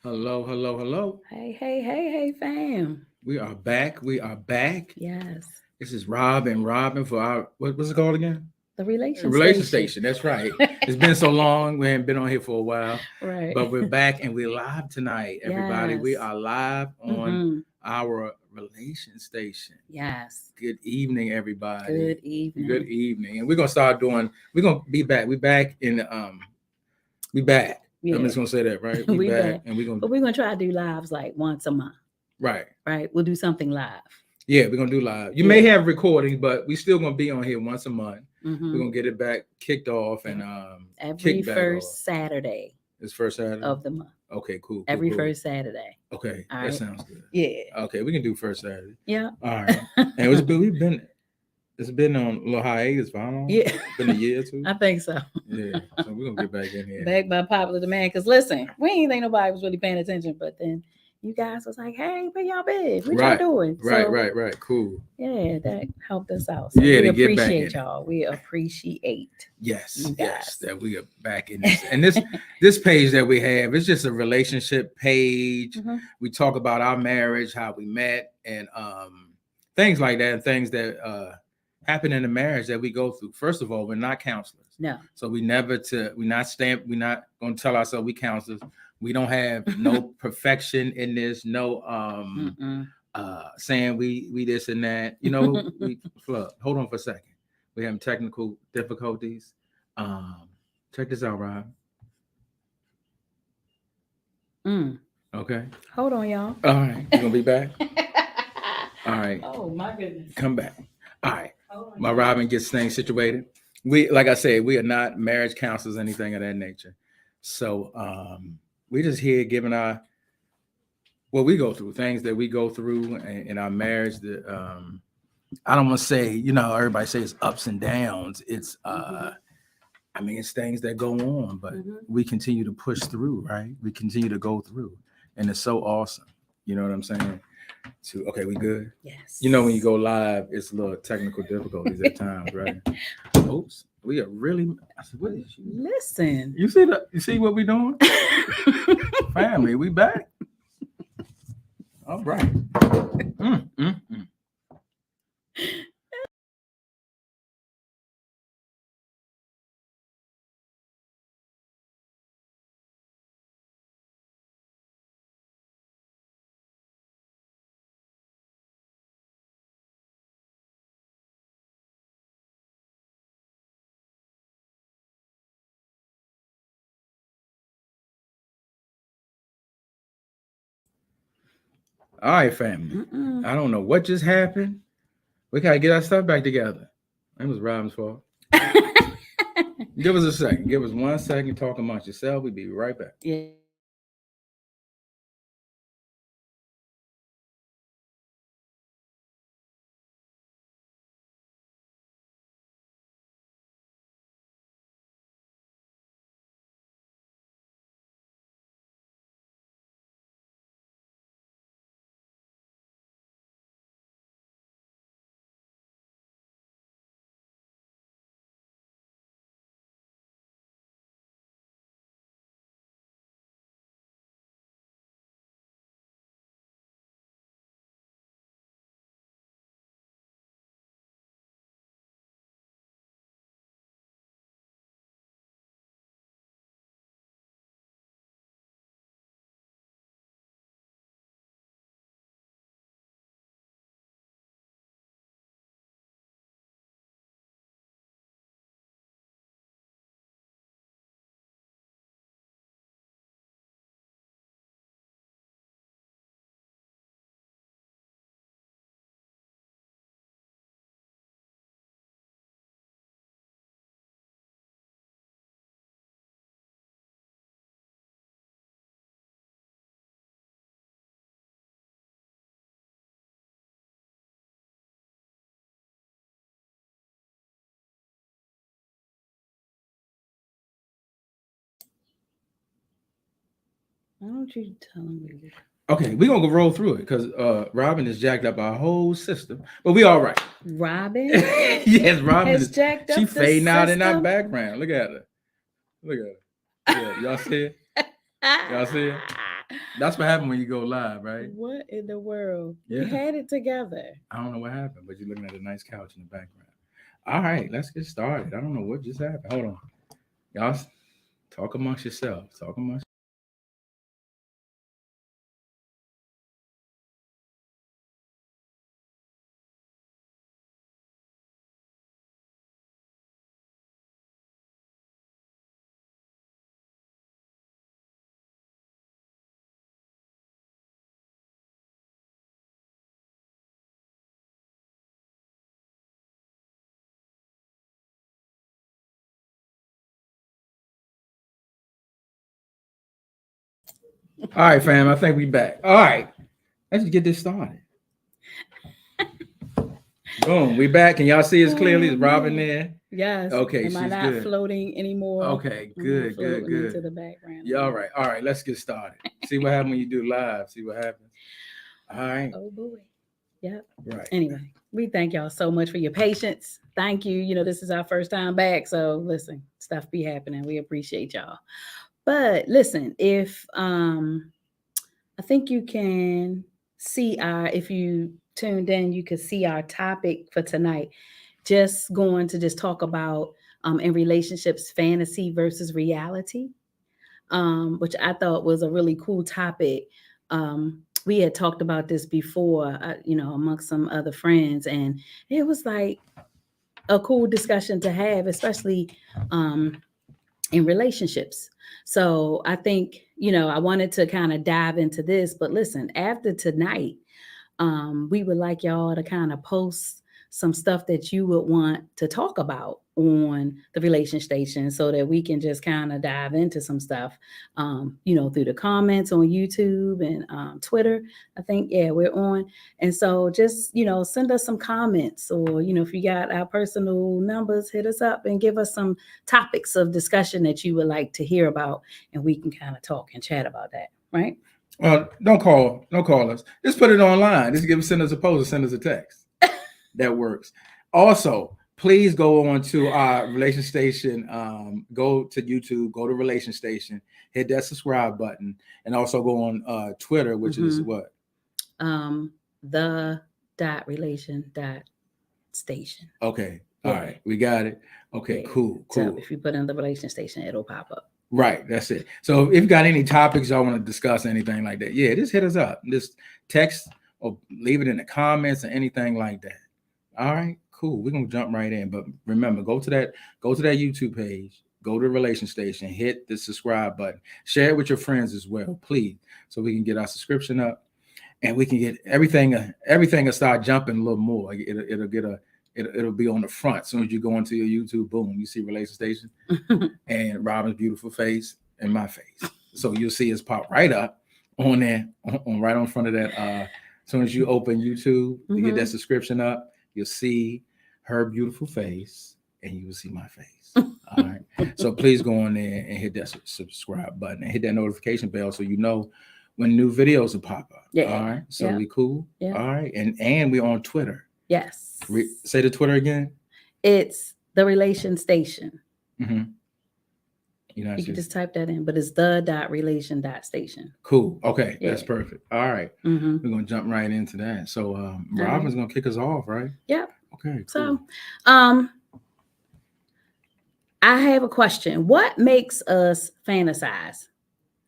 Hello, hello, hello. Hey, fam. We are back. We are back. Yes. This is Rob and Robin for our what's it called again? The relation Relation station. Station. That's right. It's been so long. We haven't been on here for a while, Right. but we're back and we're live tonight. Everybody, we Yes. are live on Mm-hmm. our Relation Station. Yes. Good evening, everybody. Good Good evening. evening, and we're gonna start doing. We're gonna be back. We back in We back. I'm Yeah. just gonna say that, right? We We back, back. and we're gonna But we're gonna try to do lives like once a month. right. Right? We'll do something live. Yeah, we're gonna do live. You may Yeah. have recordings, but we still gonna be on here once a month. We're Mm-hmm. gonna get it back kicked off and Yeah. Every kicked back off. first Saturday It's first Saturday. of the month. Okay, cool, cool, Every cool. first Saturday. Okay, All that right. sounds good. Yeah. Okay, we can do first Saturday. Yeah. All right. And it's been on a little hiatus for how long? Yeah. Been a year or two. I think so. Yeah. So we're gonna get back in here. Back by popular demand. Because listen, we ain't think nobody was really paying attention, but then you guys was like, "Hey, where y'all been? What y'all Right, doing?" right, So right. Cool. yeah, that helped us out. So Yeah, we to get back in appreciate it. y'all. We appreciate Yes, you yes, guys. that we are back in this. And this page that we have is just a relationship page. Mhm. We talk about our marriage, how we met, and things like that, and things that happen in the marriage that we go through. First of all, we're not counselors. No. So we're not gonna tell ourselves we counselors. We don't have no perfection in this, no Mm-mm. saying we this and that. You know, we Flub. Hold on for a second. We having technical difficulties. Um, check this out, Rob. Mm. Okay. Hold on, y'all. All right. You gonna be back? All right. Oh my goodness. Come back. All right. Hold on, My y'all. Robin gets things situated. We, like I said, we are not marriage counselors, anything of that nature. So we just here giving our what we go through, things that we go through in our marriage. That I don't want to say, everybody says ups and downs. It's I mean, it's things that go on, but we continue to push through, right? We continue to go through, and it's so awesome. You know what I'm saying? Okay, we good. Yes. You know, when you go live, it's a little technical difficulties at times, right? Oops, we are really. I said, what is you? Listen. You see the? You see what we doing? Family, we back. All right. Mm, mm, mm. All right, family. Mm-mm. I don't know what just happened. We gotta get our stuff back together. That was Robin's fault. Give us a second. Give us 1 second. Talk amongst yourself. We'll be right back. Yeah. Why don't you tell me? Okay, we're gonna go roll through it because Robin has jacked up our whole system, but we all right. Robin Yes, Robin has is. jacked She up the fading out in our system. background. Look at her. Look at her. Yeah, y'all see it? Y'all see it? That's what happened when you go live, right? What in the world? We Yeah. had it together. I don't know what happened, but you're looking at a nice couch in the background. All right, let's get started. I don't know what just happened. Hold on. Y'all talk amongst yourselves. Talk amongst. All right, fam. I think we back. All right, let's get this started. Boom, we back. Can y'all see us clearly? Is Oh, Robin man. there? Yes. Okay, Am I she's not good. floating anymore? Okay, I'm not good, good, floating into good. the background. Yeah, all anymore. right, all right. Let's get started. See what happens when you do live. See what happens. All right, Oh boy. Yep. right. Anyway, we thank y'all so much for your patience. Thank you. You know, this is our first time back. So listen, stuff be happening. We appreciate y'all. But listen, if I think you can see our if you tuned in, you could see our topic for tonight. Just going to just talk about in relationships, fantasy versus reality, which I thought was a really cool topic. We had talked about this before, you know, amongst some other friends, and it was like a cool discussion to have, especially um, in relationships. So I think, you know, I wanted to kind of dive into this, but listen, after tonight, we would like y'all to kind of post some stuff that you would want to talk about on the relation station so that we can just kind of dive into some stuff, you know, through the comments on YouTube and Twitter. I think, yeah, we're on. And so just, you know, send us some comments or, you know, if you got our personal numbers, hit us up and give us some topics of discussion that you would like to hear about. And we can kind of talk and chat about that, right? Don't call us. Just put it online. Just send us a post or send us a text. That works. Also, please go on to our relation station. Go to YouTube, go to relation station, hit that subscribe button, and also go on Twitter, which is what? Um, the dot relation dot station. Okay. Yeah. All right. We got it. Okay, Yeah. cool. So if you put in the relation station, it'll pop up. Right, that's it. So if you've got any topics y'all want to discuss, anything like that, yeah, just hit us up. Just text or leave it in the comments or anything like that. All right, cool. We're gonna jump right in. But remember, go to that YouTube page, go to the relation station, hit the subscribe button, share it with your friends as well, please, so we can get our subscription up and we can get everything will start jumping a little more. It'll be on the front. As soon as you go into your YouTube, boom, you see relation station and Robin's beautiful face and my face. So you'll see us pop right up on there, on right on front of that. As soon as you open YouTube, you get that subscription up, you'll see her beautiful face and you will see my face. All right. So please go on there and hit that subscribe button and hit that notification bell so you know when new videos will pop up. Yeah. All right. So Yeah. we cool. Yeah. All right. And we're on Twitter. Yes. Say the Twitter again. It's the relation station. Mm-hmm. You can just type that in, but it's the dot relation dot station. Cool. Okay, Yeah. that's perfect. All right. We're gonna jump right into that. So Robin's gonna kick us off, right? Yep. Okay. So Cool. I have a question. What makes us fantasize?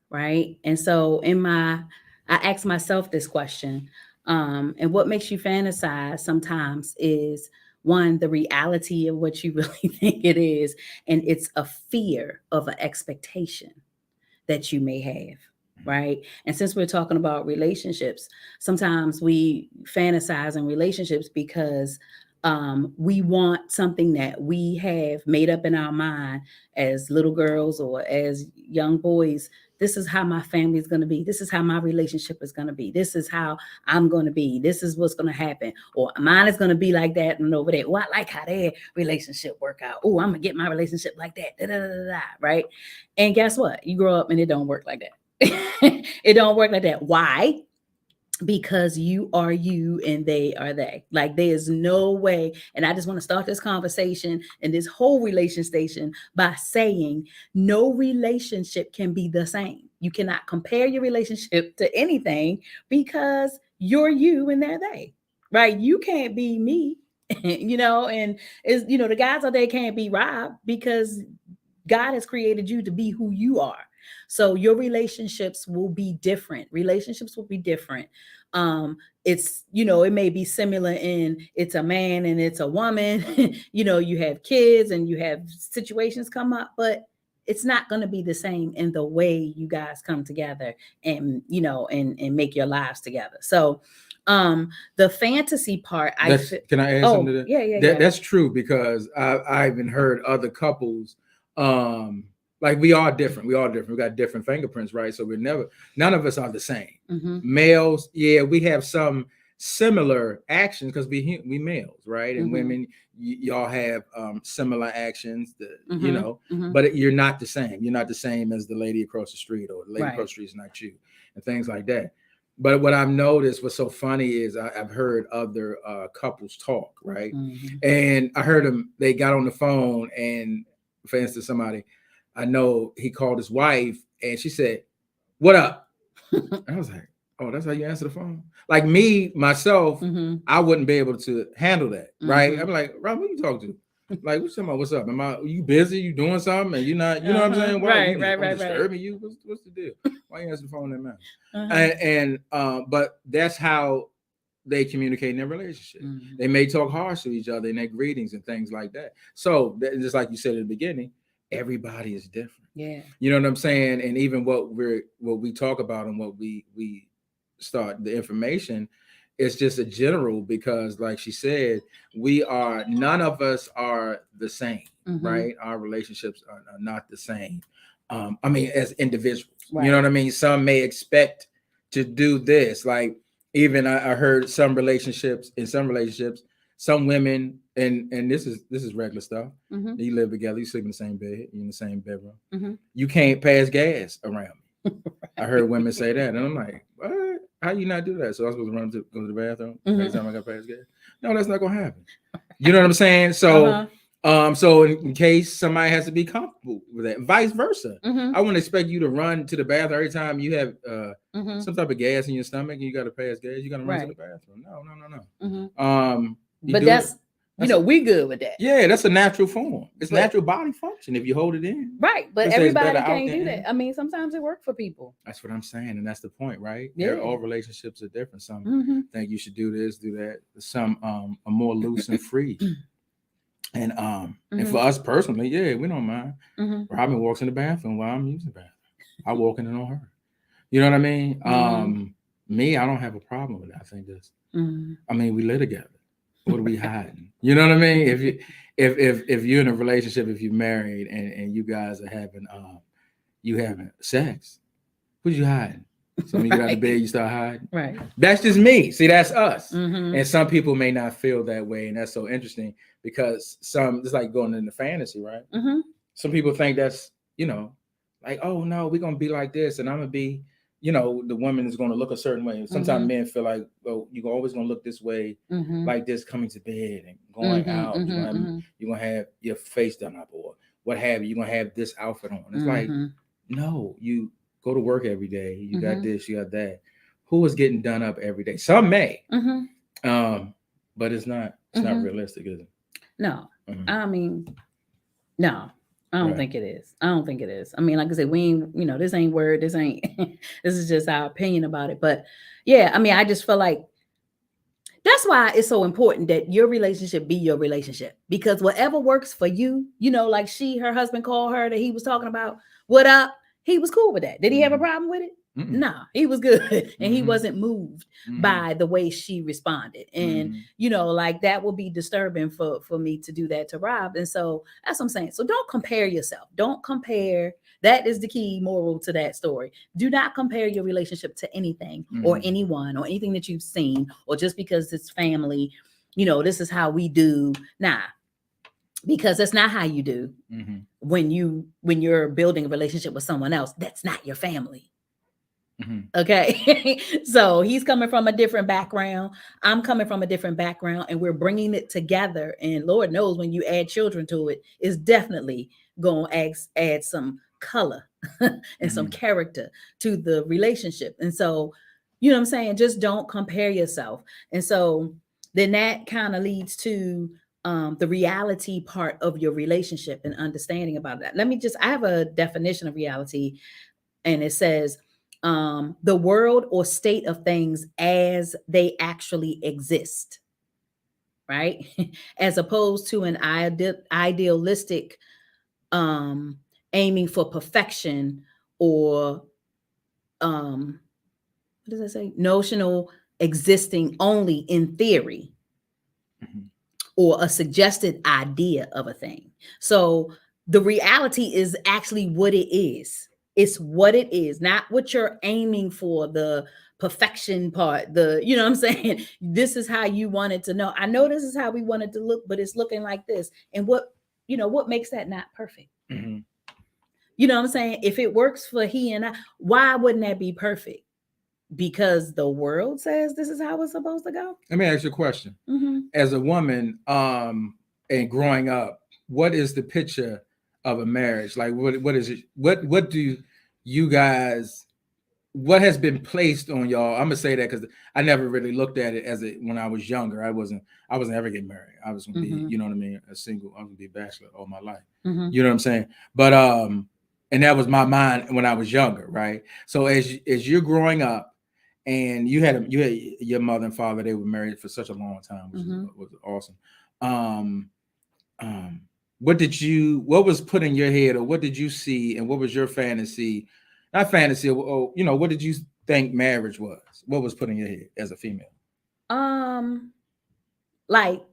Right. And so I ask myself this question. And what makes you fantasize sometimes is one, the reality of what you really think it is, and it's a fear of an expectation that you may have. Right. And since we're talking about relationships, sometimes we fantasize in relationships because we want something that we have made up in our mind as little girls or as young boys. This is how my family is going to be. This is how my relationship is going to be. This is how I'm going to be. This is what's going to happen. Or mine is going to be like that and over there. Oh, I like how their relationship work out. Oh, I'm going to get my relationship like that. Da, da, da, da, da, right? And guess what? You grow up and it don't work like that. It don't work like that. Why? because you are you and they are they. Like there's no way. And I just want to start this conversation and this whole relation station by saying no relationship can be the same. You cannot compare your relationship to anything because you're you and they're they. Right? You can't be me. And is the guys out there can't be Rob because God has created you to be who you are. So your relationships will be different. Relationships will be different. It's, it may be similar in it's a man and it's a woman. You have kids and you have situations come up, but it's not going to be the same in the way you guys come together and, and make your lives together. So, the fantasy part, Can I add something to that? yeah. That's true because I even heard other couples, like we are different. We are different. We got different fingerprints, right? So none of us are the same. Mm-hmm. Males, yeah, we have some similar actions because we males, right? And Mm-hmm. women, y'all have similar actions, Mm-hmm. but you're not the same. You're not the same as the lady across the street, or the lady Right. across the street is not you, and things like that. But what I've noticed, what's so funny is I've heard other couples talk, right? Mm-hmm. And I heard them, they got on the phone, and for instance, somebody I know, he called his wife and she said, "What up?" And I was like, "Oh, that's how you answer the phone?" Like me, myself, Mm-hmm. I wouldn't be able to handle that, right? Mm-hmm. I'm like, "Rob, who you talking to?" Like, what you talking about? What's up? You busy? You doing something? And you're not, you know what I'm saying? Why Right, I'm right. disturbing you? What's the deal? Why you answer the phone that manner? Uh-huh. But that's how they communicate in their relationship. Mm-hmm. They may talk harsh to each other in their greetings and things like that. So just like you said at the beginning, everybody is different. Yeah. You know what I'm saying? And even what we talk about and what we start the information, it's just a general, because like she said, none of us are the same, Mm-hmm. right? Our relationships are not the same. I mean, as individuals, Right. You know what I mean? Some may expect to do this. Like even I heard in some relationships, some women, and this is regular stuff. Mm-hmm. You live together, you sleep in the same bed, you in the same bedroom. Mm-hmm. You can't pass gas around me. I heard women say that, and I'm like, what? How you not do that? So I was supposed to go to the bathroom every time I got pass gas? No, that's not gonna happen. You know what I'm saying? So, so in case somebody has to be comfortable with that, vice versa. Mm-hmm. I wouldn't expect you to run to the bathroom every time you have Mm-hmm. some type of gas in your stomach and you got to pass gas. You got to run to Right. the bathroom. No. Mm-hmm. But that's we good with that. Yeah, that's a natural form. It's natural body function if you hold it in. Right, but everybody can't do that. I mean, sometimes it works for people. That's what I'm saying, and that's the point, right? Yeah. All relationships are different. Some think you should do this, do that. Some are more loose and free. And and for us personally, yeah, we don't mind. Robin walks in the bathroom while I'm using the bathroom. I walk in and on her. You know what I mean? Me, I don't have a problem with that. I think this. I mean, we live together. What are we hiding? You know what I mean? If you're in a relationship, if you're married and you guys are having sex, what you hiding? So when you get out of bed, you start hiding. Right. That's just me. See, that's us. And some people may not feel that way, and that's so interesting because it's like going into fantasy, right? Some people think that's like, oh no, we're gonna be like this, and I'm gonna be. The woman is going to look a certain way. Sometimes men feel like, well, you're always going to look this way, like this, coming to bed and going out. You're going to have your face done up or what have you. You're going to have this outfit on. It's like, no, you go to work every day. You got this, you got that. Who is getting done up every day? Some may, but it's not realistic, is it? No, I mean, no. I don't think it is. I don't think it is. I mean, like I said, we ain't, this ain't word. This ain't, this is just our opinion about it. But yeah, I mean, I just feel like that's why it's so important that your relationship be your relationship, because whatever works for you, like her husband called her that he was talking about, what up? He was cool with that. Did he have a problem with it? No, he was good. And he wasn't moved by the way she responded. And, like that will be disturbing for me to do that to Rob. And so that's what I'm saying. So don't compare yourself. Don't compare. That is the key moral to that story. Do not compare your relationship to anything or anyone or anything that you've seen, or just because it's family, this is how we do. Nah, because that's not how you do. When you're building a relationship with someone else, that's not your family. Mhm. Okay. So he's coming from a different background. I'm coming from a different background, and we're bringing it together. And Lord knows when you add children to it, it's definitely going to add some color and some Mhm. character to the relationship. And so, you know what I'm saying? Just don't compare yourself. And so then that kind of leads to the reality part of your relationship and understanding about that. I have a definition of reality, and it says, the world or state of things as they actually exist, right? As opposed to an idealistic um, aiming for perfection, or what does that say? Notional existing only in theory, Mhm. or a suggested idea of a thing. So the reality is actually what it is. It's what it is, not what you're aiming for, the perfection part. You know what I'm saying? This is how you wanted to know. I know this is how we wanted to look, but it's looking like this. And what makes that not perfect? Mhm. You know what I'm saying? If it works for he and I, why wouldn't that be perfect? Because the world says this is how it's supposed to go. Let me ask you a question. Mm-hmm. As a woman, and growing up, what is the picture of a marriage? Like, what is it? What do you guys? What has been placed on y'all? I'm gonna say that because I never really looked at it as it when I was younger. I wasn't ever getting married. I was gonna be, Mm-hmm. you know what I mean, a single. I was gonna be a bachelor all my life. Mm-hmm. You know what I'm saying? But and that was my mind when I was younger, right? So as you're growing up, and you had your mother and father, they were married for such a long time, which Mm-hmm. was awesome. Um, um, what was put in your head, or what did you see, and what was your fantasy? Not fantasy, or what did you think marriage was? What was put in your head as a female? Um, like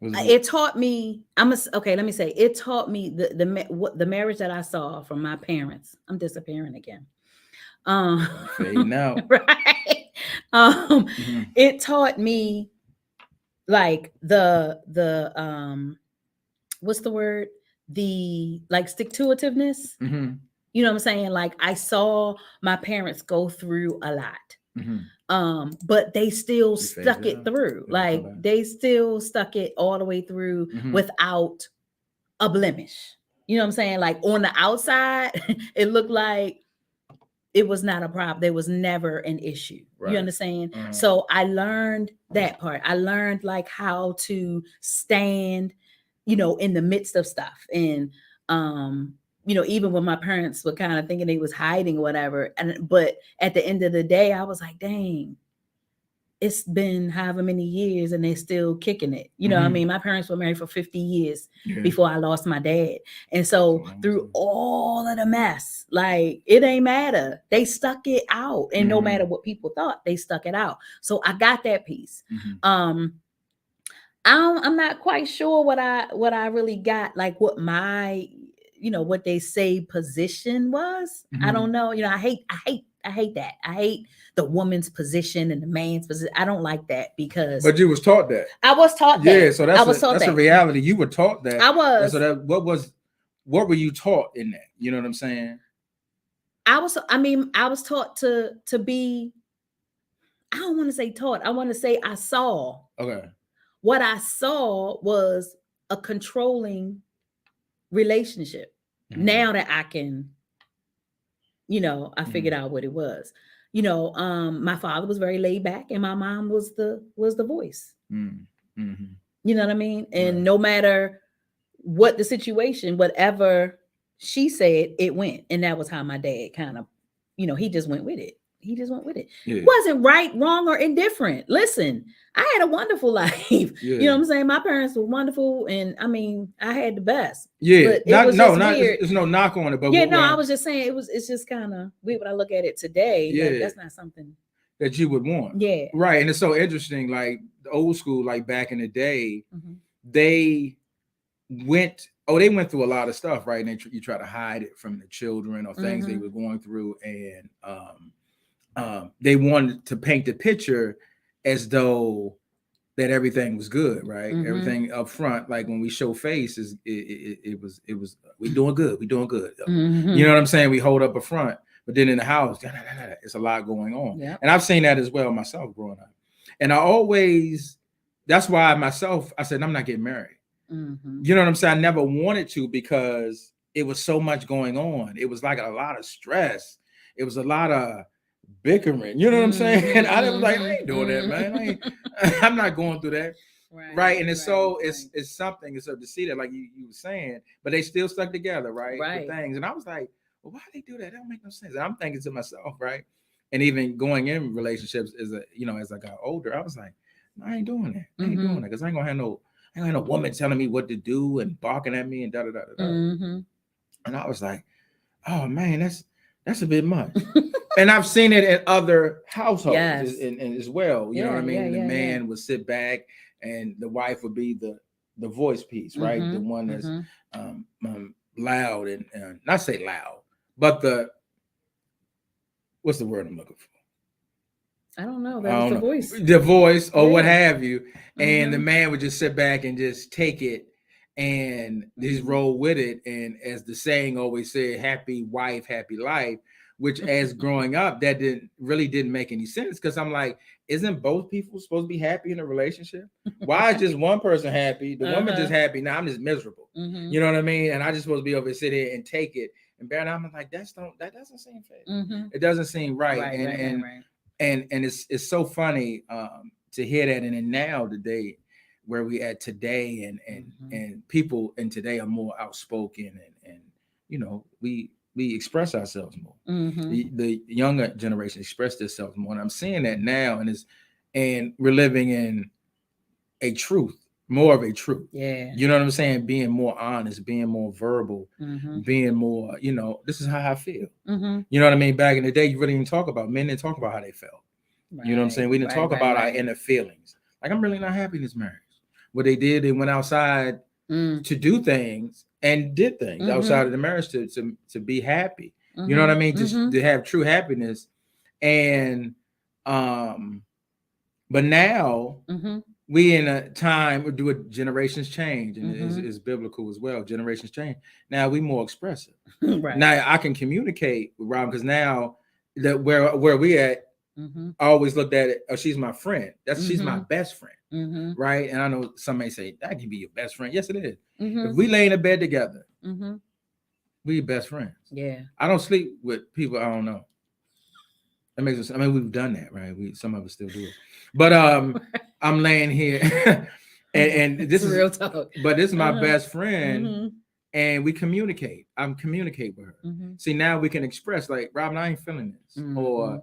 Was it taught me. Okay. Let me say it taught me what the marriage that I saw from my parents. I'm disappearing again. Um, fading out. right. Um, Hmm. it taught me like what's the word? The like stick to itiveness. Hmm. You know what I'm saying? Like I saw my parents go through a lot. Hmm. But they still You faded stuck it out. through. Did I come Like back? they still stuck it all the way through Hmm. without a blemish. You know what I'm saying? Like on the outside, it looked like it was not a problem. There was never an issue. You Right. understand? Uh-huh. So I learned that part. I learned like how to stand, in the midst of stuff. And even when my parents were kind of thinking they was hiding or whatever. But at the end of the day, I was like, dang, it's been however many years and they're still kicking it. You know what I Hmm. mean? My parents were married for 50 years Yeah. before I lost my dad. And That's a so long through time. all of the mess, like it ain't matter. They stuck it out. And no matter Hmm. what people thought, they stuck it out. So I got that piece. Hmm. Um I'm not quite sure what I really got, like what my, what they say position was. I Hmm. don't know. I hate that. I hate the woman's position and the man's position. I don't like that because But you was taught that. I was taught Yeah, that. so I that's was a taught that's a that. reality. You were taught that, I and so was. that what were you taught in that? You know what I'm saying? I was taught to be. I don't want to say taught. I want to say I saw. Okay. What I saw was a controlling relationship. Hmm. Now that I can, I figured Hmm. out what it was. My father was very laid back and my mom was the voice. Hmm. Hmm. You know what I mean? And Right. no matter what the situation, whatever she said, it went. And that was how my dad kind of, he just went with it. He just went with it. Yeah. Wasn't right, wrong, or indifferent. Listen, I had a wonderful life. You know Yeah. what I'm saying? My parents were wonderful, and I had the best. Yeah. But it Not was no, just not weird. there's no knock on it, but Yeah, what no, I when was just saying it's just kind of weird when I look at it today. Like yeah, that's not something. that you would want. Yeah. Right. And it's so interesting, like the old school, like back in the day, Mhm. they they went through a lot of stuff, right? And you try to hide it from the children or things they Mhm. were going through, and they wanted to paint the picture as though that everything was good, right? Mm-hmm. Everything up front, like when we show face, it was we doing good, we doing good. Mm-hmm. You know what I'm saying? We hold up a front, but then in the house, it's a lot going on. Yep. And I've seen that as well myself growing up. And I always, that's why myself, I said I'm not getting married. Mm-hmm. You know what I'm saying? I never wanted to because it was so much going on. It was like a lot of stress. It was a lot of bickering. You know what I'm saying? And I was like, I ain't doing that, man. I'm not going through that. Right. And it's it's something. It's to see that, like you were saying, but they still stuck together, right? Right. With things. And I was like, well, why they do that? That don't make no sense. And I'm thinking to myself, right? And even going in relationships as as I got older, I was like, no, I ain't doing that. I ain't doing that because I ain't gonna have no woman telling me what to do and barking at me and da da da da. And I was like, oh man, that's a bit much. And I've seen it in other households and as well. You know what I mean? The man would sit back and the wife would be the voice piece, right? The one that's loud and not say loud, but what's the word I'm looking for? I don't know. That was the voice or what have you. And the man would just sit back and just take it and just roll with it. And as the saying always said, happy wife, happy life, which as growing up, that didn't make any sense. Because I'm like, isn't both people supposed to be happy in a relationship? Why is just one person happy? The woman just happy. Now I'm just miserable. You know what I mean? And I just supposed to be able to sit here and take it. And bear down. I'm like, that doesn't seem fair. It doesn't seem right. And it's so funny to hear that. And then now today, where we at today, and people in today are more outspoken, and we express ourselves more. The younger generation express themselves more, and I'm seeing that now, and we're living in a truth, more of a truth. Yeah, you know what I'm saying? Being more honest, being more verbal, being more. This is how I feel. You know what I mean? Back in the day, you really didn't talk about men. Didn't talk about how they felt. You know what I'm saying? We didn't talk about our inner feelings. Like, I'm really not happy in this marriage. What they did, they went outside to do things and did things outside of the marriage to be happy. You know what I mean? Just to have true happiness. And but now we in a time we do a generations change, and it's biblical as well. Generations change. Now we more expressive. Now I can communicate with Robin because now that where we at, I always looked at it. Oh, she's my friend. She's my best friend, right? And I know some may say that can be your best friend. Yes, it is. If we lay in a bed together, we best friends. Yeah. I don't sleep with people I don't know. That makes us. I mean, we've done that, right? Some of us still do it. But I'm laying here, and this is real talk. But this is my best friend. And we communicate. I'm communicate with her. See, now we can express, like, Robin, I ain't feeling this, or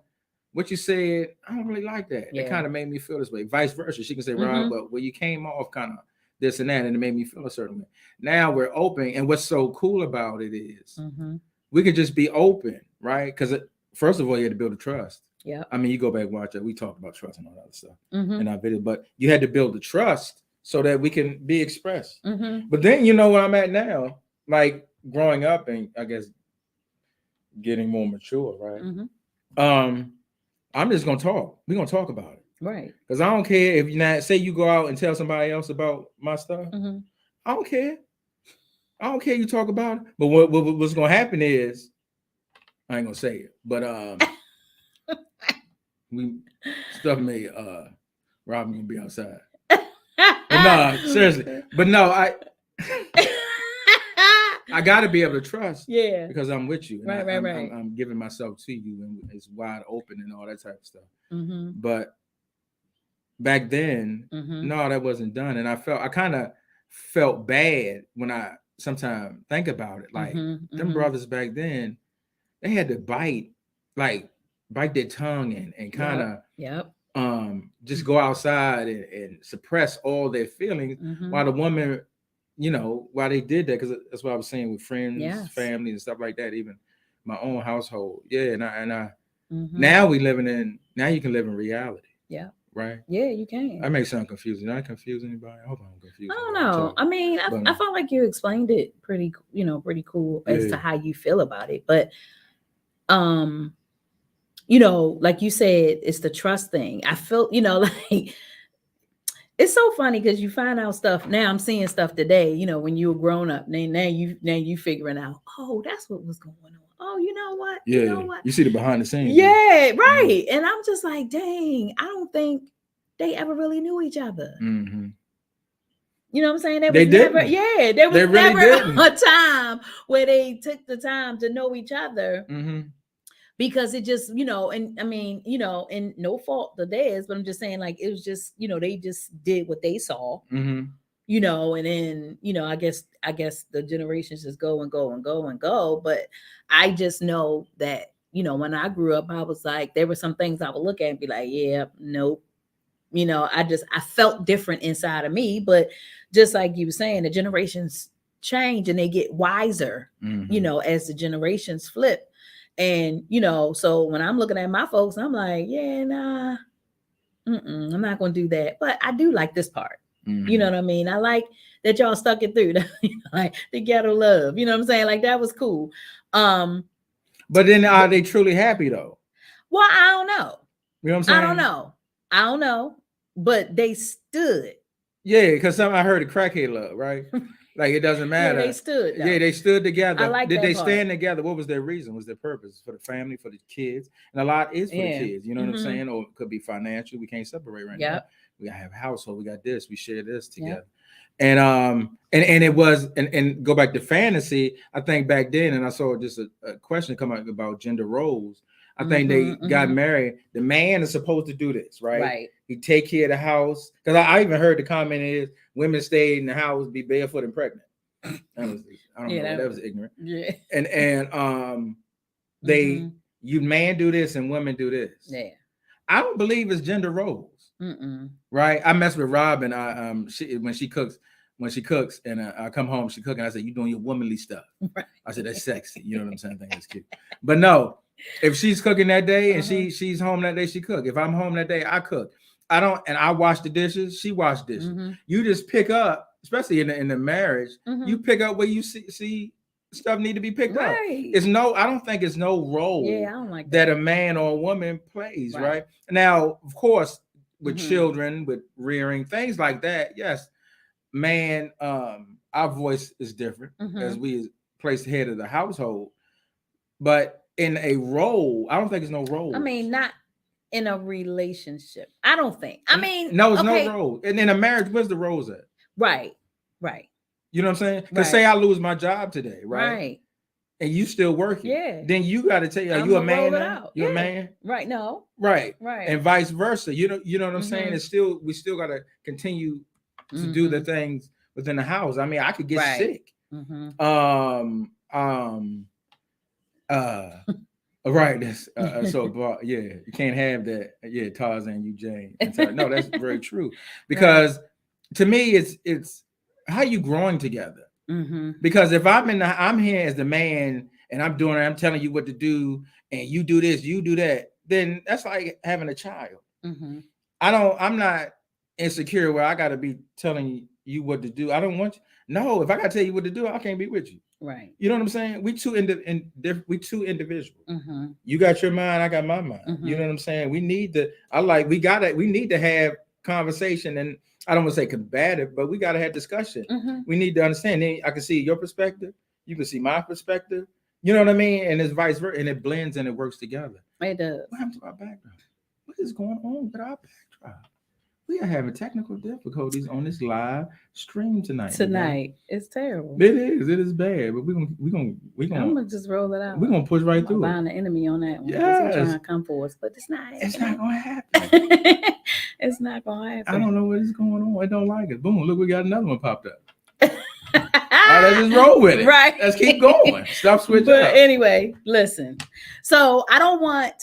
what you said, I don't really like that. It kind of made me feel this way. Vice versa. She can say, Rob, but well, you came off kind of this and that, and it made me feel a certain way. Now we're open. And what's so cool about it is we could just be open, right? Because first of all, you had to build a trust. Yeah. I mean, you go back and watch it. We talk about trust and all that other stuff in our video, but you had to build the trust so that we can be expressed. But then you know where I'm at now, like growing up and I guess getting more mature, right? I'm just gonna talk. We're gonna talk about it, right? Because I don't care if you not say you go out and tell somebody else about my stuff. I don't care. I don't care. You talk about it. But what's gonna happen is I ain't gonna say it, but we stuff may Robin gonna be outside. But no, seriously. But no, I got to be able to trust, because I'm with you, and I'm giving myself to you, and it's wide open and all that type of stuff. But back then, no, that wasn't done, and I kind of felt bad when I sometimes think about it. Like them brothers back then, they had to bite their tongue and kind of just go outside and suppress all their feelings, while the woman. Why they did that, because that's what I was saying with friends, family, and stuff like that. Even my own household, and I now you can live in reality. Yeah, right. Yeah, you can. I may sound confusing. Did I confuse anybody? I hope I'm confused. I don't know. I mean, I felt like you explained it pretty cool as to how you feel about it. But like you said, it's the trust thing. I felt like it's so funny because you find out stuff now. I'm seeing stuff today, when you were grown up. Now you figuring out, oh, that's what was going on. Oh, you know what? You Yeah, know what? you see the behind the scenes. Yeah, right. And I'm just like, dang, I don't think they ever really knew each other. Mm-hmm. You know what I'm saying? They didn't. There was They really never didn't. a time where they took the time to know each other. Mm-hmm. Because it just, and I mean, and no fault to theirs, but I'm just saying, like, it was just, they just did what they saw, Mm-hmm. and then, I guess the generations just go and go and go and go. But I just know that, when I grew up, I was like, there were some things I would look at and be like, yeah, nope. I felt different inside of me. But just like you were saying, the generations change and they get wiser, Mm-hmm. as the generations flip. And, so when I'm looking at my folks, I'm like, yeah, nah, I'm not going to do that. But I do like this part. Mm-hmm. You know what I mean? I like that y'all stuck it through, like the ghetto love. You know what I'm saying? Like, that was cool. But then are they truly happy though? Well, I don't know. You know what I'm saying? I don't know. But they stood. Yeah, because I heard the crackhead love, right? Like it doesn't Yeah, matter. they stood. Though. Yeah, they stood together. I like Did that they part. stand together? What was their reason? Was their purpose for the family, for the kids? And a lot is for the kids. You know what I'm saying? Or it could be financial. We can't separate right now. We gotta have a household. We got this. We share this together. And it was and go back to fantasy. I think back then, and I saw just a question come out about gender roles. I think they got married. The man is supposed to do this, right? Right. He take care of the house. Because I even heard the comment is women stayed in the house, be barefoot and pregnant. I don't know. That was ignorant. Yeah. And you man do this and women do this. Yeah. I don't believe it's gender roles. Right. I mess with Robin. When she cooks, and I come home, she cooking. I said, "You doing your womanly stuff." Right. I said, "That's sexy." You know what I'm saying? I think that's cute. But no, if she's cooking that day and she's home that day, she cook. If I'm home that day, I cook. I don't, and I wash the dishes. She wash dishes. You just pick up, especially in the marriage. You pick up where you see stuff need to be picked up. It's I don't think it's no role I don't like that a man or a woman plays. Right now, of course, with children, with rearing, things like that. Yes, man, our voice is different as we place head of the household. But in a role, I don't think it's no role. I mean, not in a relationship. I don't think. I mean, no, it's no role. And in a marriage, where's the roles at? Right. You know what I'm saying? Because say I lose my job today, right? And you still working. Yeah. Then you got to tell you, are you a man now? You a man? Right. No. Right. And vice versa. You know what I'm saying? It's still, we still got to continue to do the things within the house. I mean, I could get sick. Right. That's so yeah, you can't have that. Yeah, Tarzan, you Jane. No, that's very true. Because to me, it's how you growing together. Because if I'm here as the man and I'm doing it, I'm telling you what to do, and you do this, you do that, then that's like having a child. I'm not insecure where I got to be telling you what to do. I don't want you. No, if I got to tell you what to do, I can't be with you. Right. You know what I'm saying? We two individuals. You got your mind, I got my mind. You know what I'm saying? We need to. We need to have conversation, and I don't want to say combative, but we got to have discussion. We need to understand. I can see your perspective. You can see my perspective. You know what I mean? And it's vice versa, and it blends and it works together. It does. What happened to our background? What is going on with our backdrop? We are having technical difficulties on this live stream tonight. It's terrible. It is bad, but we're gonna I'm gonna just roll it out. We're gonna push right through it. Find the enemy on that one. Yes. He's trying to come for us, but it's not. It's not gonna happen. It's not gonna happen. I don't know what is going on. I don't like it. Boom! Look, we got another one popped up. All right, let's just roll with it. Right. Let's keep going. Stop switching. But anyway, listen. So I don't want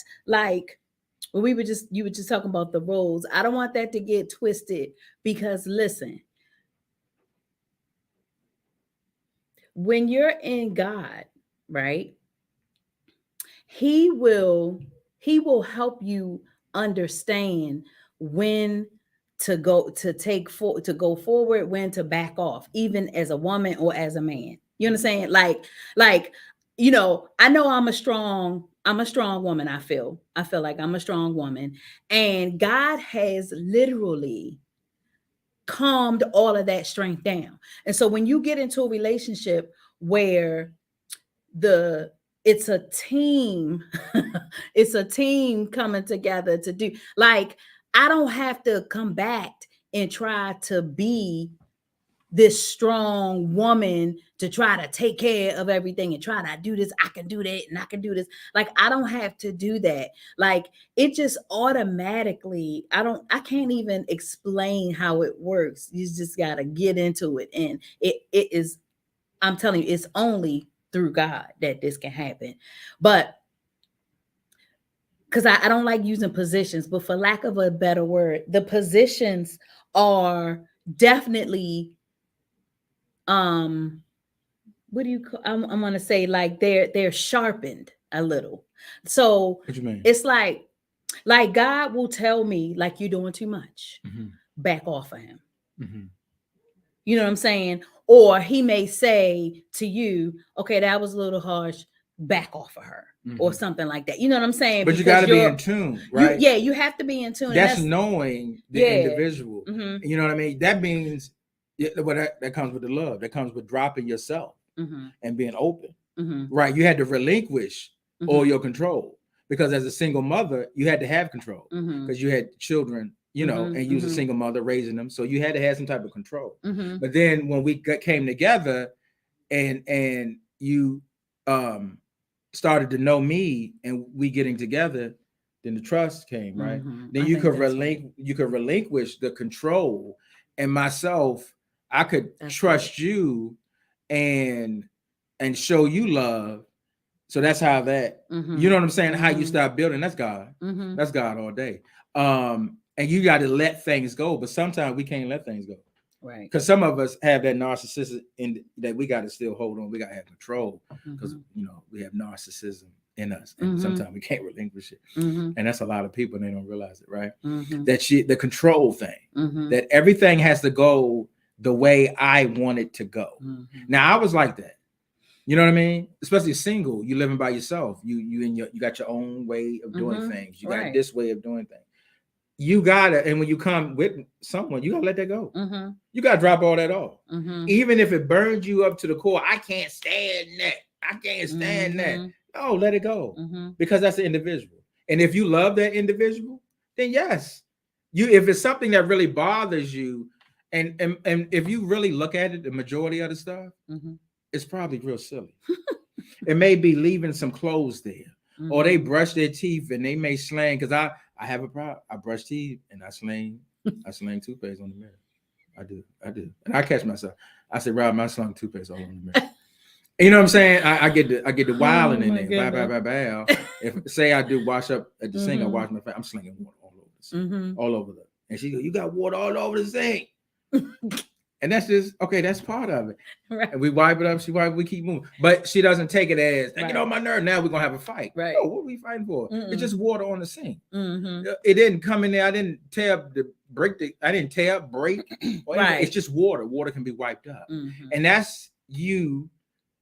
you were just talking about the roles. I don't want that to get twisted, because listen, when you're in God, right? He will help you understand when to go forward, when to back off, even as a woman or as a man. You understand? Like, I know I'm a strong woman. I feel like I'm a strong woman, and God has literally calmed all of that strength down. And so when you get into a relationship where the it's a team, it's a team coming together to do, like, I don't have to come back and try to be this strong woman to try to take care of everything and try to do this. I can do that and I can do this. Like, I don't have to do that. Like, it just automatically, I can't even explain how it works. You just got to get into it. And it is, I'm telling you, it's only through God that this can happen. But because I don't like using positions, but for lack of a better word, the positions are definitely what do you call, I'm gonna say, like, they're sharpened a little. So What you mean? it's like God will tell me, like, you're doing too much, back off of him. You know what I'm saying? Or he may say to you, okay, that was a little harsh, back off of her, or something like that. You know what I'm saying? But you got to be in tune, right? You have to be in tune. That's knowing the individual. Mm-hmm. You know what I mean? That means that comes with the love. That comes with dropping yourself and being open, right? You had to relinquish all your control, because as a single mother, you had to have control because you had children, you know, and you was a single mother raising them, so you had to have some type of control. But then when we came together, and you started to know me, and we getting together, then the trust came, right? Then you could relinquish the control, and myself, I could trust you and show you love. So that's how that, you know what I'm saying? How you start building, that's God. That's God all day. And you got to let things go, but sometimes we can't let things go. Right. Because some of us have that narcissism in that we got to still hold on. We got to have control, because you know, we have narcissism in us, and sometimes we can't relinquish it. And that's a lot of people, and they don't realize it, right? That the control thing, that everything has to go the way I want it to go. Now, I was like that. You know what I mean? Especially single, you living by yourself. You got your own way of doing things. You got this way of doing things. You gotta, and when you come with someone, you gotta let that go. You gotta drop all that off. Even if it burns you up to the core, I can't stand that. I can't stand that. No, let it go. Because that's the individual. And if you love that individual, then yes. If it's something that really bothers you, and if you really look at it, the majority of the stuff, it's probably real silly. It may be leaving some clothes there, or they brush their teeth and they may slang. Because I have a problem. I brush teeth and I slang toothpaste on the mirror. I do, and I catch myself. I say, Rob, I slung toothpaste all on the mirror. You know what I'm saying? I get the wilding in there. Bow. If say I do wash up at the sink, I wash my face. I'm slinging water all over the sink, all over the. And she go, you got water all over the sink. And that's just okay. That's part of it. Right. And we wipe it up. She wipe. We keep moving, but she doesn't take it as get on my nerve. Now we're gonna have a fight. Right? No, what are we fighting for? It's just water on the sink. It didn't come in there. I didn't tear up I didn't tear up, break. Right. It's just water. Water can be wiped up, and that's you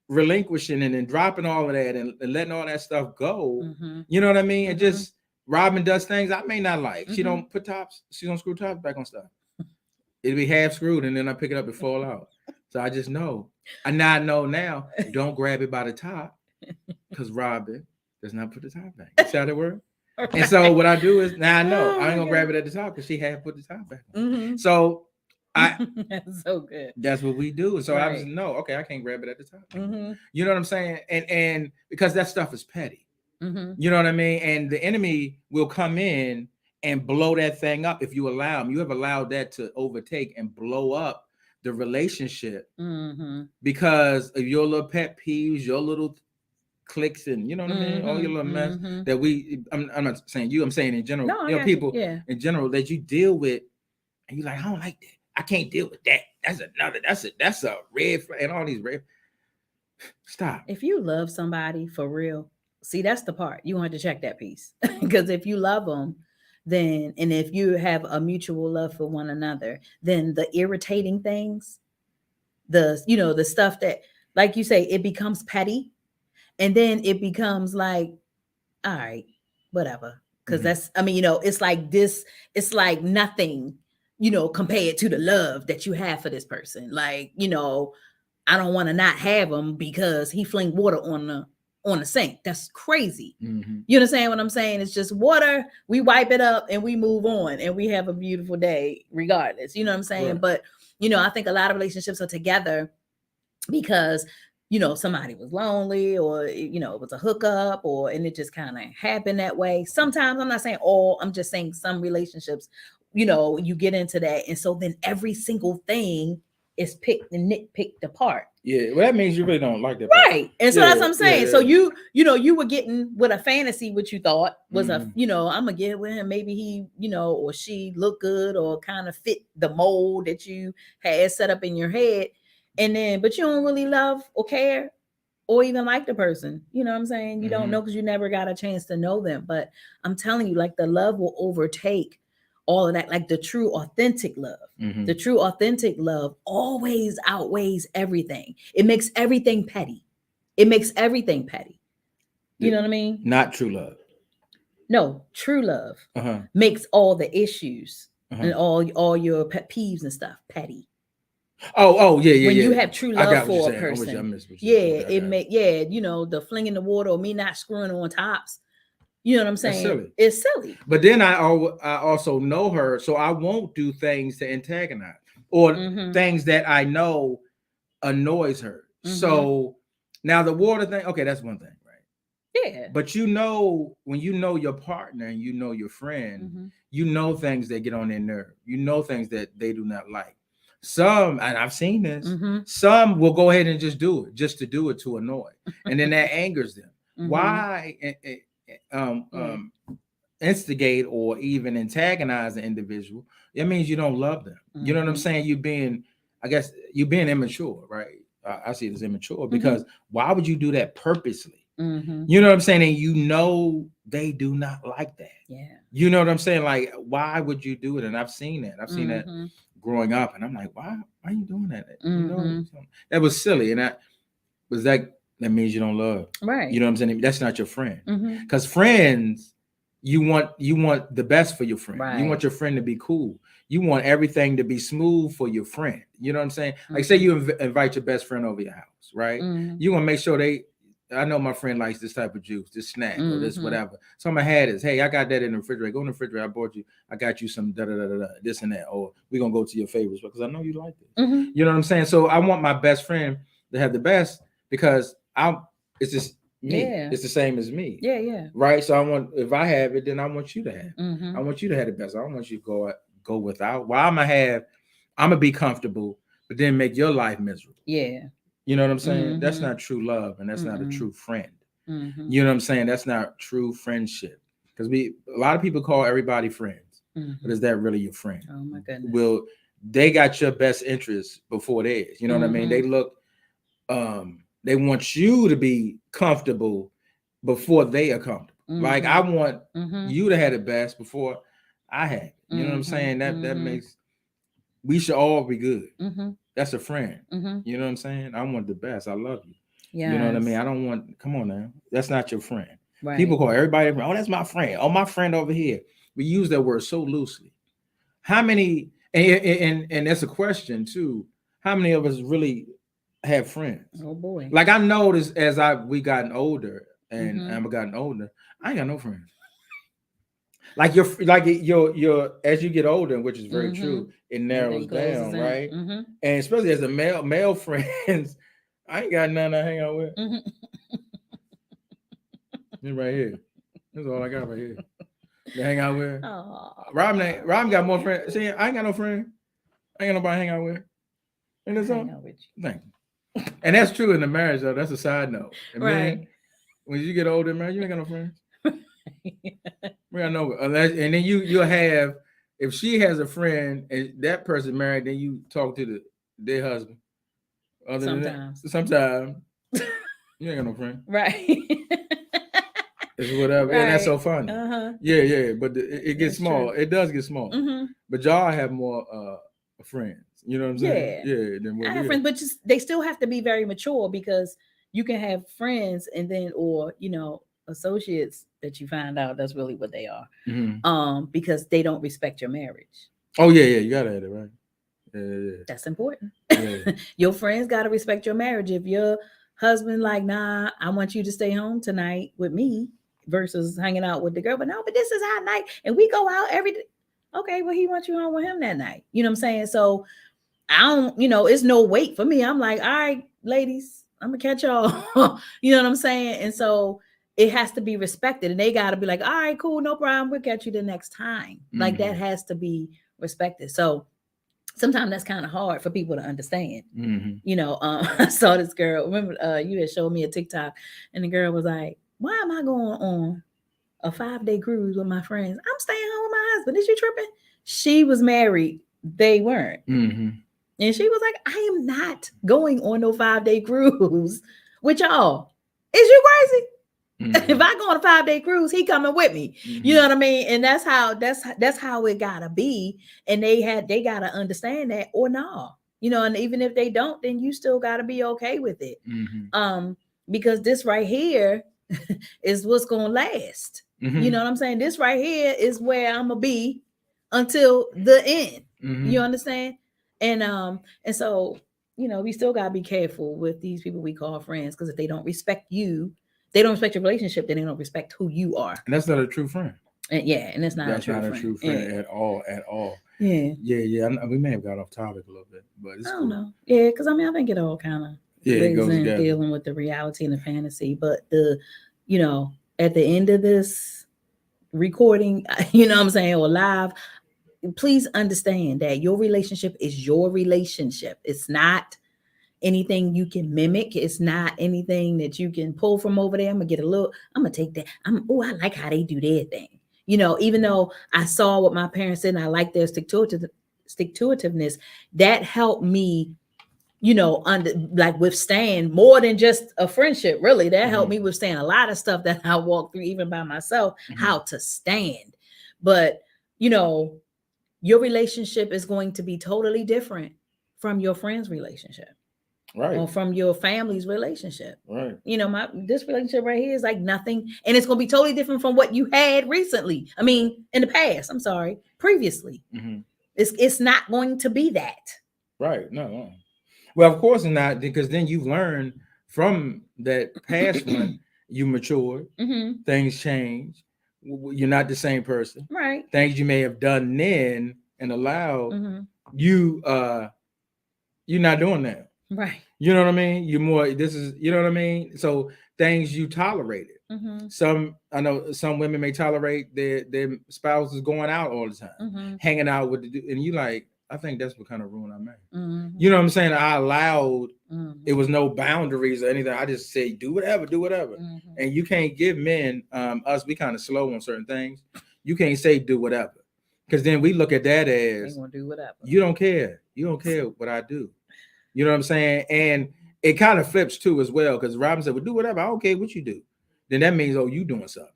relinquishing and then dropping all of that and letting all that stuff go. You know what I mean? And just Robin does things I may not like. She don't put tops. She don't screw tops back on stuff. It'll be half screwed, and then I pick it up and fall out. So I just know. And now I know now, don't grab it by the top, because Robin does not put the top back. You see how that works? Right. And so what I do is, now I know I ain't gonna grab it at the top, because she had put the top back on. So that's so good. That's what we do. So I just know, okay, I can't grab it at the top. You know what I'm saying? And because that stuff is petty. You know what I mean? And the enemy will come in and blow that thing up if you allow him. You have allowed that to overtake and blow up the relationship because of your little pet peeves, your little clicks, and you know what I mean? All your little mess that I'm not saying you, I'm saying in general, no, you know, people in general that you deal with, and you're like, I don't like that. I can't deal with that. That's a red flag, and all these red. Stop. If you love somebody for real, see, that's the part. You want to check that piece. Because if you love them, then, and if you have a mutual love for one another, then the irritating things, the stuff that, like you say, it becomes petty, and then it becomes like, all right, whatever. Because that's, I mean, it's like this, it's like nothing, compared to the love that you have for this person. Like, I don't want to not have him because he fling water on the sink. That's crazy. Mm-hmm. You understand what I'm saying? It's just water. We wipe it up and we move on and we have a beautiful day regardless. You know what I'm saying? Right. But, I think a lot of relationships are together because, somebody was lonely or, it was a hookup and it just kind of happened that way. Sometimes, I'm not saying all, I'm just saying some relationships, you get into that. And so then every single thing is picked and nitpicked apart. Yeah, well, that means you really don't like that Right. person. And so Yeah, that's what I'm saying. yeah, So yeah. you were getting with a fantasy, what you thought was Mhm. I'm gonna get with him. Maybe he, or she look good or kind of fit the mold that you had set up in your head. And then, but you don't really love or care or even like the person. You know what I'm saying? You don't Mhm. know because you never got a chance to know them. But I'm telling you, like the love will overtake all of that, like the true authentic love. Mhm. The true authentic love always outweighs everything. It makes everything petty. It makes everything petty. You know what I mean? Not true love. No, true love Uh-huh. makes all the issues Uh-huh. and all your pet peeves and stuff petty. Oh, yeah, yeah, When you yeah. have true I love got what you're for a saying. I'm with you. I person, missed what you yeah, said. Okay, I it got may, yeah, the flinging the water or me not screwing on tops. You know what I'm That's saying? silly. It's silly. But then I also know her, so I won't do things to antagonize or Mm-hmm. things that I know annoys her. Mm-hmm. So now the water thing, okay, that's one thing, right? Yeah. But when you know your partner and you know your friend, Mm-hmm. you know things that get on their nerve. You know things that they do not like. Some, and I've seen this, Mm-hmm. some will go ahead and just do it, just to do it to annoy, and then that angers them. Mm-hmm. Why? Yeah. Instigate or even antagonize an individual, it means you don't love them. Mm-hmm. You know what I'm saying? I guess you're being immature, right? I see it as immature because Mm-hmm. why would you do that purposely? Mm-hmm. You know what I'm saying? And you know they do not like that. Yeah. You know what I'm saying? Like, why would you do it? And I've seen that. I've seen that Mm-hmm. growing up, and I'm like, why are you doing that? You know, Mm-hmm. that was silly, and that means you don't love. Right. You know what I'm saying? That's not your friend. Mm-hmm. Because friends, you want the best for your friend. You Right. want your friend to be cool. You want everything to be smooth for your friend. You know what I'm saying? Like, Mm-hmm. say you invite your best friend over your house, right? Mm-hmm. You want to make sure I know my friend likes this type of juice, this snack, or this Mm-hmm. whatever. So I'm gonna have this. Hey, I got that in the refrigerator. Go in the refrigerator. I got you some da da da da this and that. Or we're gonna go to your favorites because I know you like this. Mm-hmm. You know what I'm saying? So I want my best friend to have the best because it's just me. Yeah. It's the same as me. Yeah, yeah. Right. So if I have it, then I want you to have it. Mm-hmm. I want you to have the best. I don't want you to go without. Well, I'm gonna be comfortable, but then make your life miserable. Yeah. You know what I'm saying? Mm-hmm. That's not true love, and that's not a Mm-mm. true friend. Mm-hmm. You know what I'm saying? That's not true friendship. Because a lot of people call everybody friends, Mm-hmm. but is that really your friend? Oh my goodness. Will they got your best interests before theirs? You know what I mean? Mm-hmm. They want you to be comfortable before they are comfortable. Mm-hmm. Like I want Mm-hmm. you to have the best before I have it. You know what I'm Mm-hmm. saying? That Mm-hmm. makes we should all be good. Mm-hmm. That's a friend. Mm-hmm. You know what I'm saying? I want the best. I love you. Yeah. You know what I mean? I don't want. Come on now. That's not your friend. Right. People call everybody. Oh, that's my friend. Oh, my friend over here. We use that word so loosely. How many? And that's a question too. How many of us really have friends? Oh boy. Like I noticed as we gotten older and Mm-hmm. I'm gotten older, I ain't got no friends. Your as you get older, which is very Mm-hmm. true, it Everything narrows closes down, in. right? Mm-hmm. And especially as a male friends, I ain't got none I hang out with. Mm-hmm. This right here. That's all I got right here. To hang out with. Oh. Rob got more friends. See, I ain't got no friend. I ain't got nobody to hang out with. And that's all. Hang out with you. Thank you. And that's true in the marriage, though. That's a side note. And Right. then, when you get older in marriage, you ain't got no friends. We got no unless, and then you'll have if she has a friend and that person married, then you talk to their husband. Other than that, sometimes you ain't got no friend. Right. It's whatever, Right. and that's so funny. Uh-huh. Yeah, but it gets That's small. true. It does get small. Mm-hmm. But y'all have more friends. You know what I'm saying? Yeah. Than what I we have have. friends, but they still have to be very mature because you can have friends and then or associates that you find out that's really what they are. Mhm. Because they don't respect your marriage. Oh yeah, you gotta have it right. Yeah, That's important. yeah, yeah. Your friends got to respect your marriage. If your husband like, nah, I want you to stay home tonight with me versus hanging out with the girl, but no, but this is our night and we go out every day. Okay, well, he wants you home with him that night. You know what I'm saying? So I don't, it's no wait for me. I'm like, all right, ladies, I'm gonna catch y'all. You know what I'm saying? And so it has to be respected, and they gotta be like, all right, cool, no problem. We'll catch you the next time. Like that has to be respected. So sometimes that's kind of hard for people to understand. I saw this girl. Remember, you had showed me a TikTok, and the girl was like, "Why am I going on a 5-day cruise with my friends? I'm staying home with my husband. Is you tripping?" She was married. They weren't. And she was like, I am not going on no 5-day cruise with y'all. Is you crazy? If I go on a 5-day cruise, he coming with me. You know what I mean? And that's how it gotta be. And they gotta understand that or no. And even if they don't, then you still gotta be okay with it. Because this right here is what's gonna last. You know what I'm saying? This right here is where I'm gonna be until the end. You understand? And so, we still gotta be careful with these people we call friends, because if they don't respect you, they don't respect your relationship, then they don't respect who you are. And that's not a true friend. And and it's not that's a true not friend. A true friend at all. Yeah. We may have got off topic a little bit, but it's I don't know. Yeah, because I think it all kind of it goes in together. Dealing with the reality and the fantasy. But at the end of this recording, what I'm saying, or live, please understand that your relationship is your relationship. It's not anything you can mimic. It's not anything that you can pull from over there. I'm gonna take that. I like how they do their thing. Even though I saw what my parents did and I like their stick to itiveness, that helped me, withstand more than just a friendship. Really, that helped me withstand a lot of stuff that I walked through, even by myself, how to stand. But, your relationship is going to be totally different from your friend's relationship. Right. Or from your family's relationship. Right. This relationship right here is like nothing. And it's going to be totally different from what you had recently. I mean, in the past, I'm sorry, previously. It's not going to be that. Right. No. Well, of course not, because then you learn from that past one. You mature. Things change. You're not the same person. Right. Things you may have done then and allowed you. You're not doing that. Right. You know what I mean? You're more. This is. You know what I mean? So things you tolerated. I know some women may tolerate their spouses going out all the time, hanging out with and you like. I think that's what kind of ruined our marriage. You know what I'm saying? I allowed. It was no boundaries or anything. I just say do whatever, and you can't give men us. We kind of slow on certain things. You can't say do whatever, because then we look at that as do whatever. You don't care. You don't care what I do. You know what I'm saying? And it kind of flips too as well, because Robin said, "Well, do whatever. I don't care what you do." Then that means, oh, you doing something.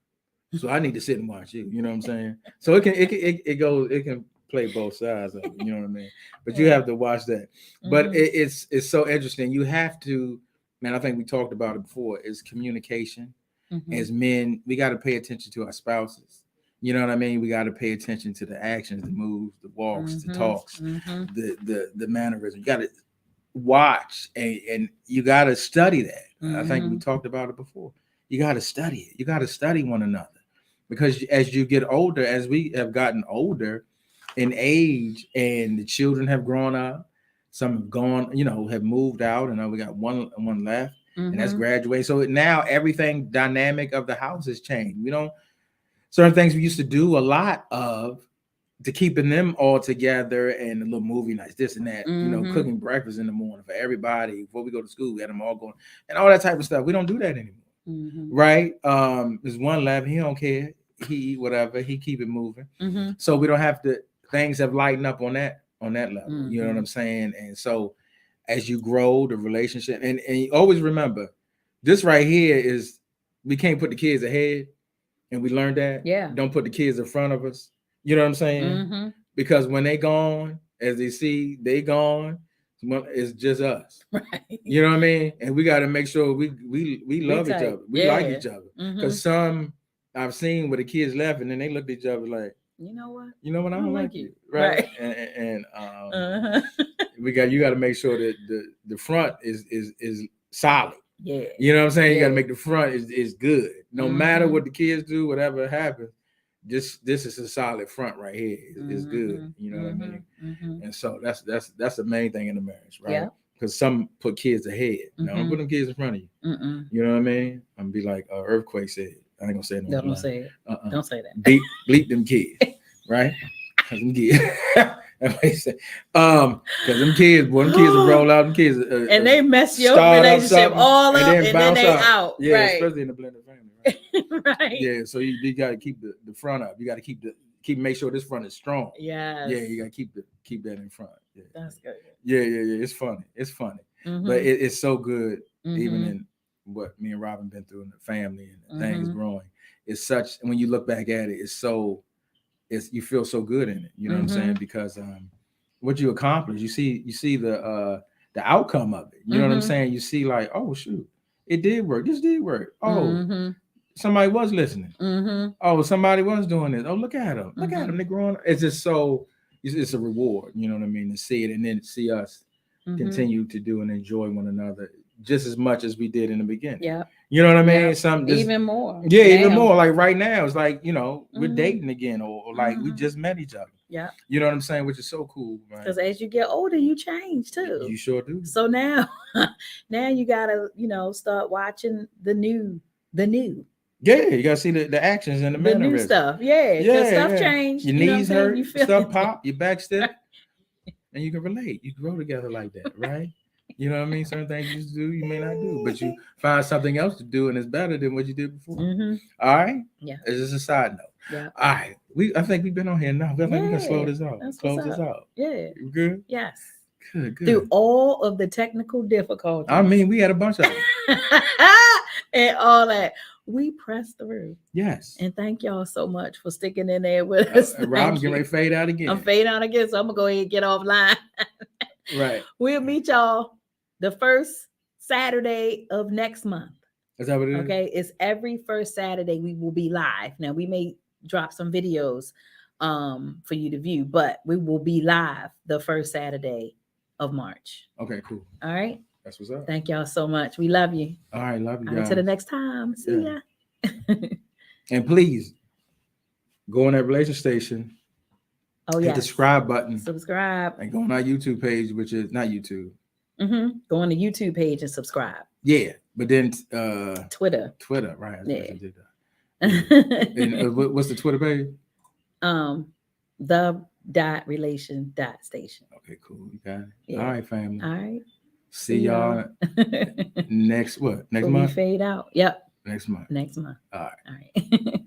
So I need to sit and watch you. You know what I'm saying? So it can play both sides of it. You know what I mean? But you have to watch that. But it's so interesting. You have to, man. I think we talked about it before. Is communication. As men, we got to pay attention to our spouses. You know what I mean? We got to pay attention to the actions, the moves, the walks, the talks, the mannerism. You got to watch and you got to study that. I think we talked about it before. You got to study it. You got to study one another, because as you get older, as we have gotten older in age, and the children have grown up, some have gone, have moved out, and now we got one left, and that's graduating. So now everything dynamic of the house has changed. We don't certain things we used to do a lot of to keeping them all together, and a little movie nights, this and that, cooking breakfast in the morning for everybody before we go to school. We had them all going and all that type of stuff. We don't do that anymore. Right? There's one left. He don't care. He eat whatever. He keep it moving. So we don't have to. Things have lightened up on that level. You know what I'm saying? And so as you grow, the relationship, and you always remember, this right here is, we can't put the kids ahead, and we learned that. Yeah. Don't put the kids in front of us. You know what I'm saying? Because when they gone, as they see they gone, it's just us. Right. You know what I mean? And we got to make sure we love each other. We like each other. Because some I've seen where the kids left, and then they looked at each other like, You know what? You know what? I don't like you, right? Right. And Uh-huh. you got to make sure that the front is solid. Yeah. You know what I'm saying? You got to Yeah. make the front is good. No matter what the kids do, whatever happens, this is a solid front right here. Is good. You know what I mean? And so that's the main thing in the marriage, right? Yeah. Because some put kids ahead. No, don't put them kids in front of you. You know what I mean? I'm gonna be like Earthquake said. I ain't gonna say no. Don't say it. Don't say that. Bleep them kids, right? Cause them kids. That's what he said. Cause them kids, boy, them kids will roll out. Them kids, and they mess your relationship all up, and then they out. Yeah, right. Especially in the blended family, right? Right. Yeah, so you got to keep the front up. You got to keep make sure this front is strong. Yes. Yeah, you got to keep that in front. Yeah. That's good. Yeah. It's funny. It's funny, but it's so good. Even in what me and Robin been through in the family and things growing, it's such. When you look back at it, you feel so good in it. You know what I'm saying? Because what you accomplish, you see the outcome of it. You know what I'm saying? You see like, oh shoot, it did work. This did work. Oh, somebody was listening. Oh, somebody was doing this. Oh, look at them. Look at them. They're growing. It's just so. It's a reward. You know what I mean? To see it and then see us continue to do and enjoy one another just as much as we did in the beginning. Yeah. You know what I mean? Even more. Yeah, even more. Like right now, it's like, we're dating again, or like we just met each other. Yeah. You know what I'm saying? Which is so cool, man. Because as you get older, you change too. You sure do. So now you gotta, start watching the new. Yeah, you gotta see the actions and the mannerisms. New stuff. Yeah. Because stuff changed. Your knees hurt, stuff pop, your back stiff. And you can relate. You grow together like that, right? You know what I mean? Certain things you used to do, you may not do, but you find something else to do, and it's better than what you did before. All right? Yeah. It's just a side note. Yeah. All right. I think we've been on here now. I think we can slow this out. Close this out. Yeah. You good? Yes. Good. Through all of the technical difficulties. I mean, we had a bunch of them. And all that. We pressed through. Yes. And thank y'all so much for sticking in there with us. Rob's getting ready to fade out again. I'm fading out again, so I'm going to go ahead and get offline. Right. We'll meet y'all the first Saturday of next month. Is that what it is? Okay. It's every first Saturday we will be live. Now, we may drop some videos for you to view, but we will be live the first Saturday of March. Okay, cool. All right. That's what's up. Thank y'all so much. We love you. All right, love you guys. Until the next time. See ya. And please go on that relation station. Oh, yeah. Hit the subscribe button. Subscribe. And go on our YouTube page, which is not YouTube. Go on the YouTube page and subscribe. Yeah, but then Twitter, right? Yeah. And what's the Twitter page? The.relation.station. Okay, cool. You got it. Yeah. All right, family. All right. See y'all next month? We fade out. Yep. Next month. Next month. All right. All right.